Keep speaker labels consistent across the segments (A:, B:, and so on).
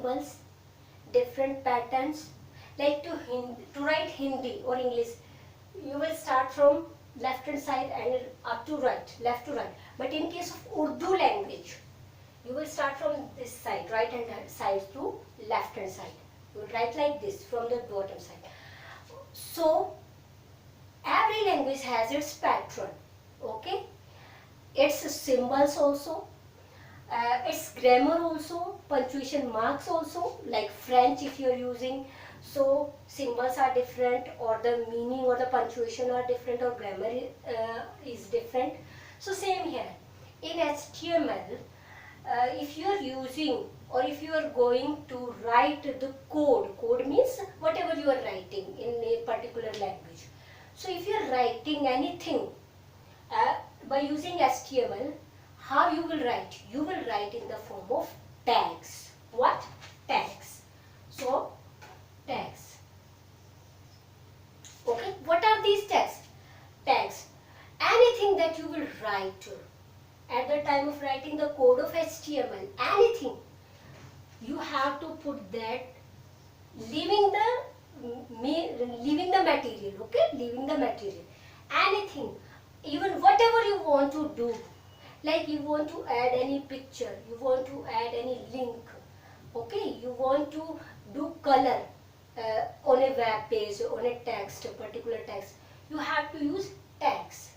A: symbols, different patterns. Like to write Hindi or English, you will start from left hand side and up to right, left to right. But in case of Urdu language, you will start from this side, right hand side to left hand side. You will write like this from the bottom side. So every language has its pattern, okay? Its symbols also, its grammar also, punctuation marks also. Like French, if you are using, so symbols are different, or the meaning or the punctuation are different, or grammar is different. So same here in HTML. If you are using, or if you are going to write the code means whatever you are writing in a particular language. So if you are writing anything by using HTML, how you will write? You will write in the form of tags. What? Tags. So tags. Okay, what are these tags? Tags. Anything that you will write at the time of writing the code of HTML, anything, you have to put that leaving the material, okay? Leaving the material. Anything, even whatever you want to do, like you want to add any picture, you want to add any link, okay? You want to do color on a web page, on a text, a particular text, you have to use tags.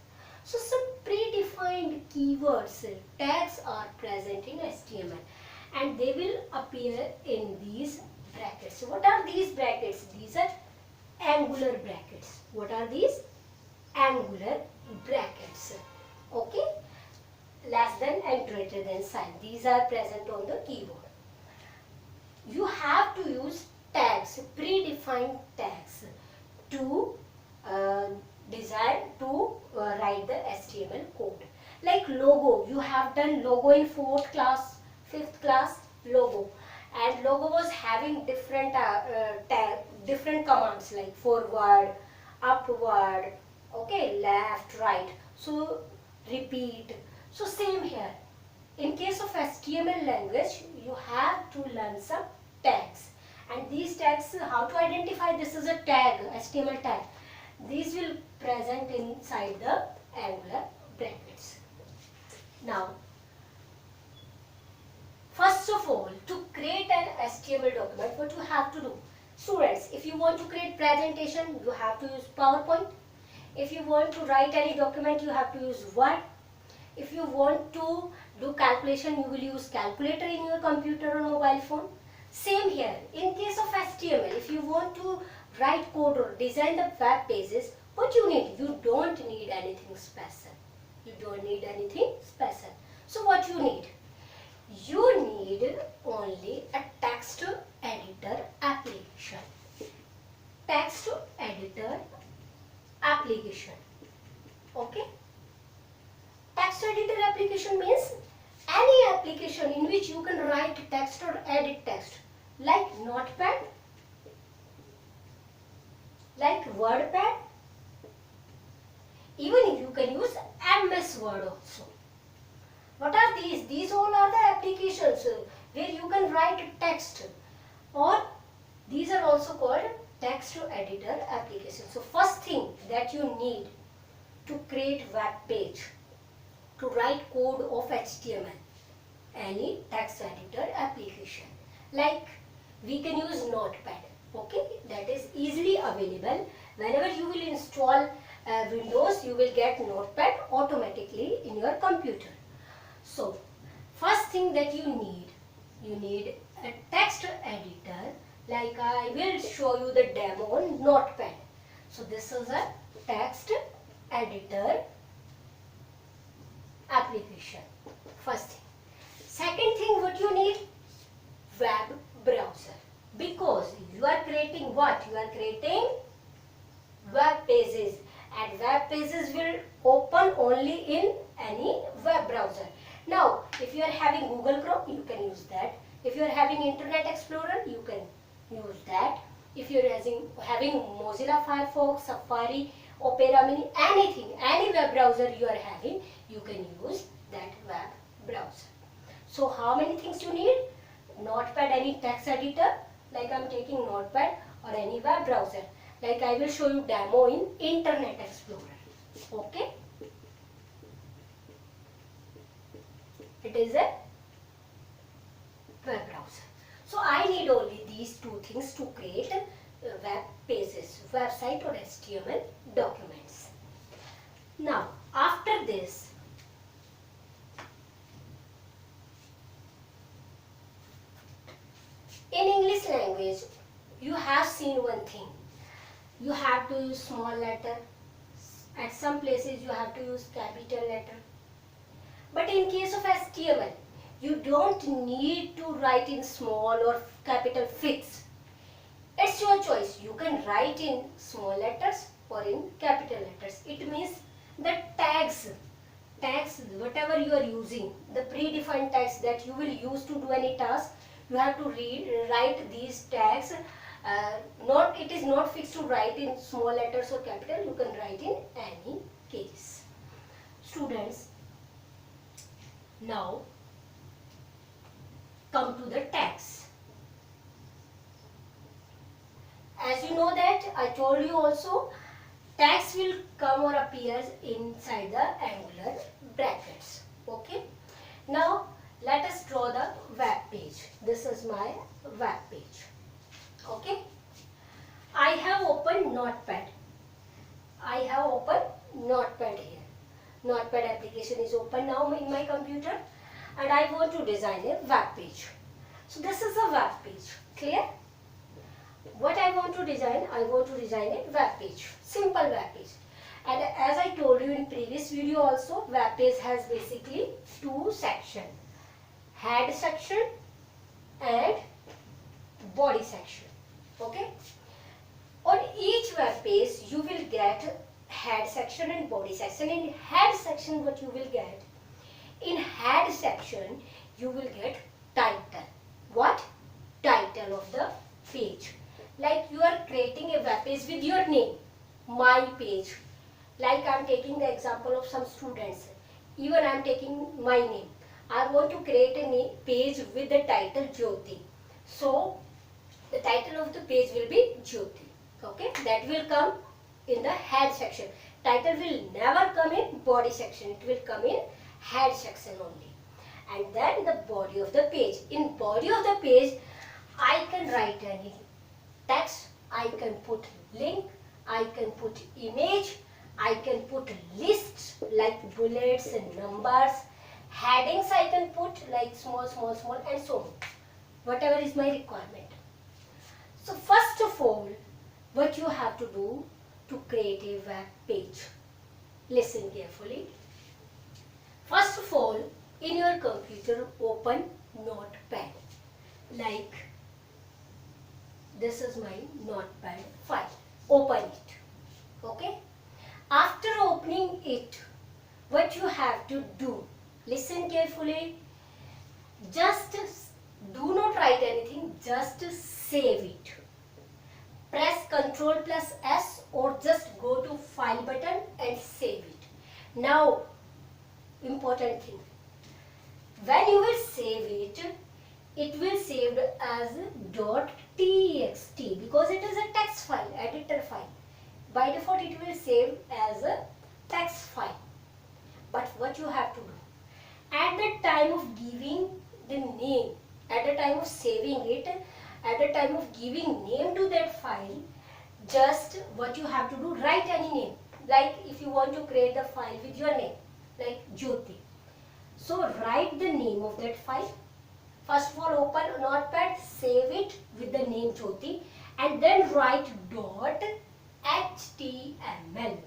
A: So some predefined keywords, tags are present in HTML, and they will appear in these brackets. So what are these brackets? These are angular brackets. What are these? Angular brackets. Okay? Less than and greater than sign. These are present on the keyboard. You have to use tags, predefined tags, to write the HTML code. Like logo, you have done logo in 4th class, 5th class, logo, and logo was having different different commands like forward, upward, okay, left, right, so repeat. So same here, in case of HTML language, you have to learn some tags, and these tags, how to identify this is a tag, HTML tag, these will present inside the angular brackets. Now, first of all, to create an HTML document, what you have to do? Students, if you want to create presentation, you have to use PowerPoint. If you want to write any document, you have to use Word. If you want to do calculation, you will use calculator in your computer or mobile phone. Same here, in case of HTML, if you want to write code or design the web pages, what you need? You don't need anything special. You don't need anything special. So what you need? You need only a text editor application. Text editor application. Okay? Text editor application means any application in which you can write text or edit text, like Notepad, like WordPad, even if you can use MS Word also. What are these? These all are the applications where you can write text, or these are also called text editor applications. So first thing that you need to create web page, to write code of HTML, any text editor application. Like we can use Notepad, okay, that is easily available. Whenever you will install Windows, you will get Notepad automatically in your computer. So first thing that you need a text editor. Like I will show you the demo on Notepad. So this is a text editor application. First thing. Second thing, what you need? Web browser. Because you are creating what? You are creating web pages, and web pages will open only in any web browser. Now, if you are having Google Chrome, you can use that. If you are having Internet Explorer, you can use that. If you are having Mozilla Firefox, Safari, Opera Mini, anything, any web browser you are having, you can use that web browser. So how many things you need? Notepad, any text editor, like I'm taking Notepad, or any web browser, like I will show you demo in Internet Explorer. Okay, it is a web browser. So I need only these two things to create web pages, website or HTML documents. Now after this, in English language, you have seen one thing. You have to use small letter. At some places you have to use capital letter. But in case of HTML, you don't need to write in small or capital fixed. It's your choice. You can write in small letters or in capital letters. It means the tags, whatever you are using, the predefined tags that you will use to do any task, you have to write these tags. It is not fixed to write in small letters or capital. You can write in any case. Students, now come to the tags. As you know that I told you also, tags will come or appears inside the angular brackets. Okay. Now let us draw the web page. This is my web page. Okay. I have opened Notepad. Here. Notepad application is open now in my computer, and I want to design a web page. So this is a web page. Clear? What I want to design a web page, simple web page. And as I told you in previous video also, web page has basically two sections, head section and body section. Okay. On each web page you will get head section and body section. In head section, what you will get? In head section you will get title. What? Title of the page. Like you are creating a web page with your name, my page. Like I am taking the example of some students. Even I am taking my name. I want to create a page with the title Jyoti. So the title of the page will be Jyoti. Okay, that will come in the head section. Title will never come in body section. It will come in head section only. And then the body of the page. In body of the page, I can write any text. I can put link. I can put image. I can put lists like bullets and numbers. Headings I can put like small, and so on. Whatever is my requirement. So first of all, what you have to do to create a web page. Listen carefully. First of all, in your computer, open Notepad. Like this is my Notepad file. Open it. Okay. After opening it, what you have to do, listen carefully. Just do not write anything, just save it. Press Ctrl plus S or just go to file button and save it. Now, important thing. When you will save it, it will saved as .txt because it is a text file, editor file. By default, it will save as a text file. But what you have to do, at the time of giving the name, at the time of saving it, at the time of giving name to that file, just what you have to do, write any name. Like if you want to create the file with your name, like Jyoti. So write the name of that file. First of all, open Notepad, save it with the name Jyoti, and then write .html.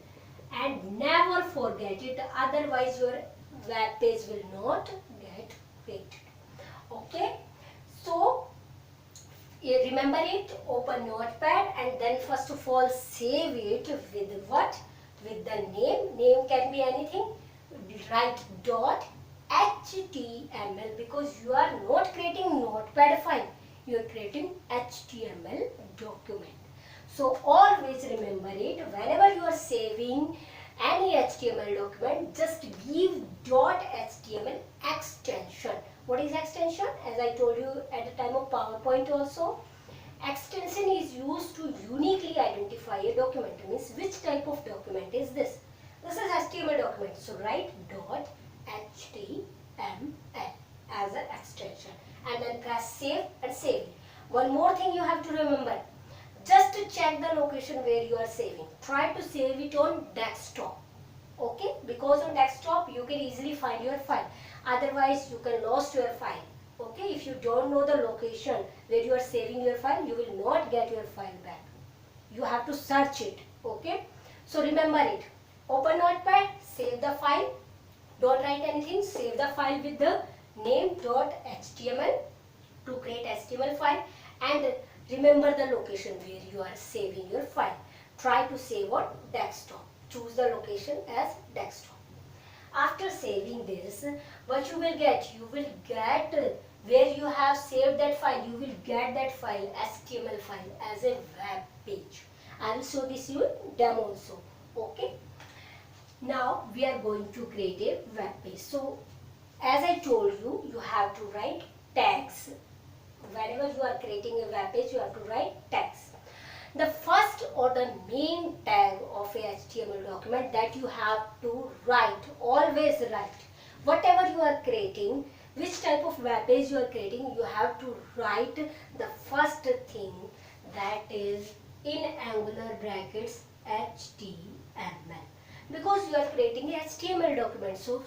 A: And never forget it, otherwise your web page will not get created. Okay. So remember it, open Notepad and then first of all save it with what? With the name. Name can be anything. Write .html because you are not creating Notepad file. You are creating HTML document. So always remember it. Whenever you are saving any HTML document, just give .html extension. What is extension? As I told you at the time of PowerPoint also, extension is used to uniquely identify a document. Means which type of document is this? This is HTML document. So write dot HTML as an extension and then press save and save it. One more thing you have to remember. Just to check the location where you are saving. Try to save it on desktop. Okay? Because on desktop you can easily find your file. Otherwise you can lose your file. Okay? If you don't know the location where you are saving your file, you will not get your file back. You have to search it. Okay? So remember it. Open Notepad, save the file. Don't write anything. Save the file with the name .html to create HTML file, and remember the location where you are saving your file. Try to save on desktop. Choose the location as desktop. After saving this, what you will get? You will get where you have saved that file, you will get that file, HTML file, as a web page. I will show this you demo also. Okay. Now we are going to create a web page. So as I told you, you have to write tags. Whenever you are creating a web page, you have to write tags. The first or the main tag of a HTML document that you have to write, always write. Whatever you are creating, which type of web page you are creating, you have to write the first thing, that is in angular brackets HTML. Because you are creating a HTML document, so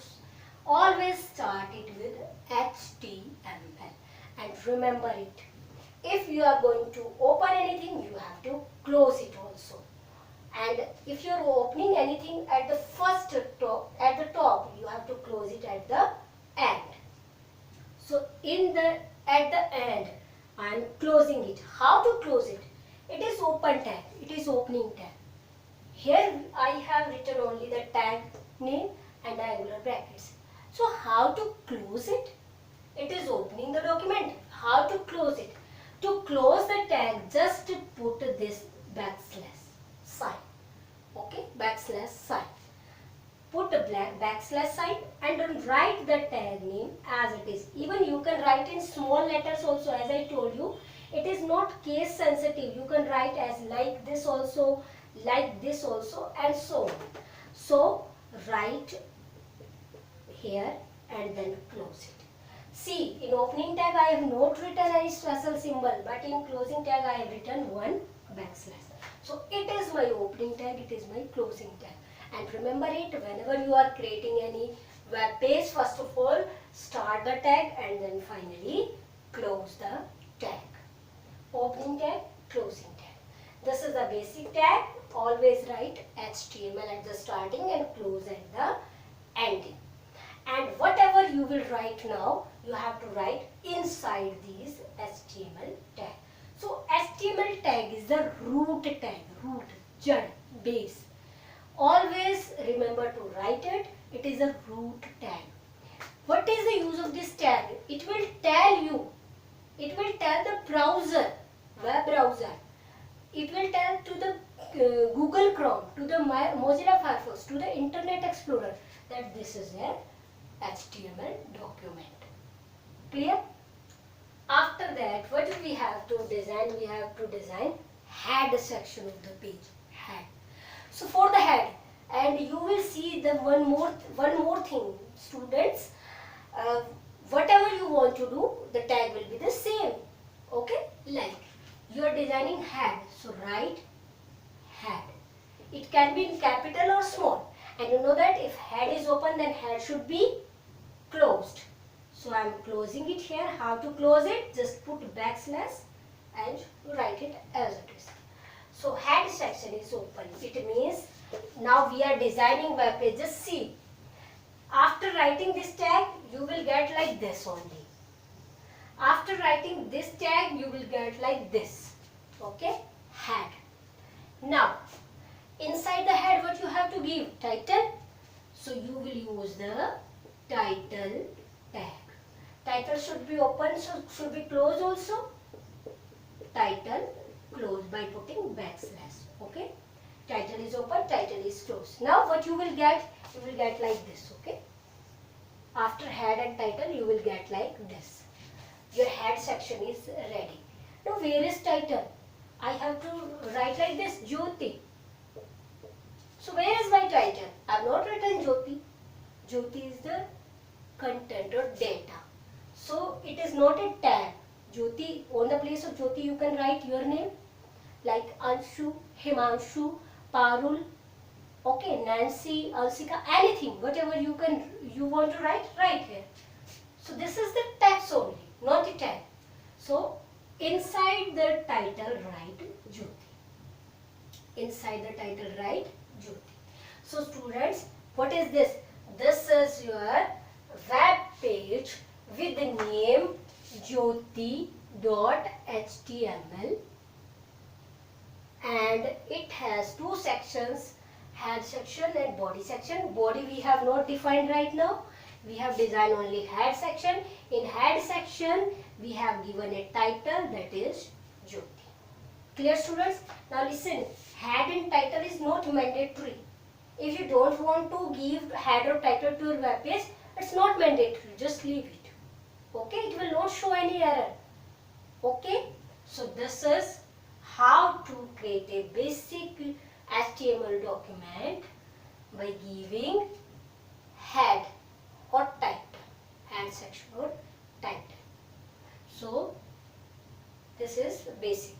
A: always start it with HTML. And remember it. If you are going to open anything, you have to close it also. And if you are opening anything at the top, you have to close it at the end. So at the end, I am closing it. How to close it? It is open tag. It is opening tag. Here I have written only the tag name and the angular brackets. So how to close it? It is opening the document. How to close it? To close the tag, just put this backslash sign. Okay, backslash sign. Put a backslash sign and then write the tag name as it is. Even you can write in small letters also, as I told you. It is not case sensitive. You can write as like this also, and so on. So write here and then close it. See, in opening tag I have not written any special symbol, but in closing tag I have written one backslash. So it is my opening tag, it is my closing tag. And remember it, whenever you are creating any web page, first of all start the tag and then finally close the tag. Opening tag, closing tag. This is the basic tag. Always write HTML at the starting and close at the ending. And whatever you will write now, you have to write inside these HTML tag. So HTML tag is the root tag, jad, base. Always remember to write it. It is a root tag. What is the use of this tag? It will tell you. It will tell the browser, web browser. It will tell to the Google Chrome, to the Mozilla Firefox, to the Internet Explorer that this is a HTML document. Clear? After that, what do we have to design? We have to design head section of the page. Head. So for the head, and you will see the one more thing, students. Whatever you want to do, the tag will be the same. Okay? Like you are designing head, so write head. It can be in capital or small. And you know that if head is open, then head should be closed. So I am closing it here. How to close it? Just put backslash and write it as it is. So head section is open. It means now we are designing web pages. See, after writing this tag, you will get like this only. After writing this tag, you will get like this. Okay? Head. Now, inside the head, what you have to give? Title. So you will use the title tag. Title should be open, so should be closed also. Title closed by putting backslash. Okay? Title is open, title is closed. Now what you will get? You will get like this. Okay? After head and title you will get like this. Your head section is ready. Now where is title? I have to write like this, Jyoti. So where is my title? I have not written Jyoti. Jyoti is the content or data. So it is not a tag. Jyoti, on the place of Jyoti you can write your name like Anshu, Himanshu, Parul, okay, Nancy, Alsika, anything, whatever you want to write here. So this is the text only, not a tag. So inside the title write Jyoti. Inside the title write Jyoti. So students, what is this? This is your web page with the name jyoti.html, and it has two sections, head section and body section. Body we have not defined right now. We have designed only head section. In head section we have given a title, that is Jyoti. Clear students? Now listen, head and title is not mandatory. If you don't want to give head or title to your web page, it's not mandatory, just leave it. Okay, it will not show any error. Okay, so this is how to create a basic HTML document by giving head or title, head section or title. So this is basic.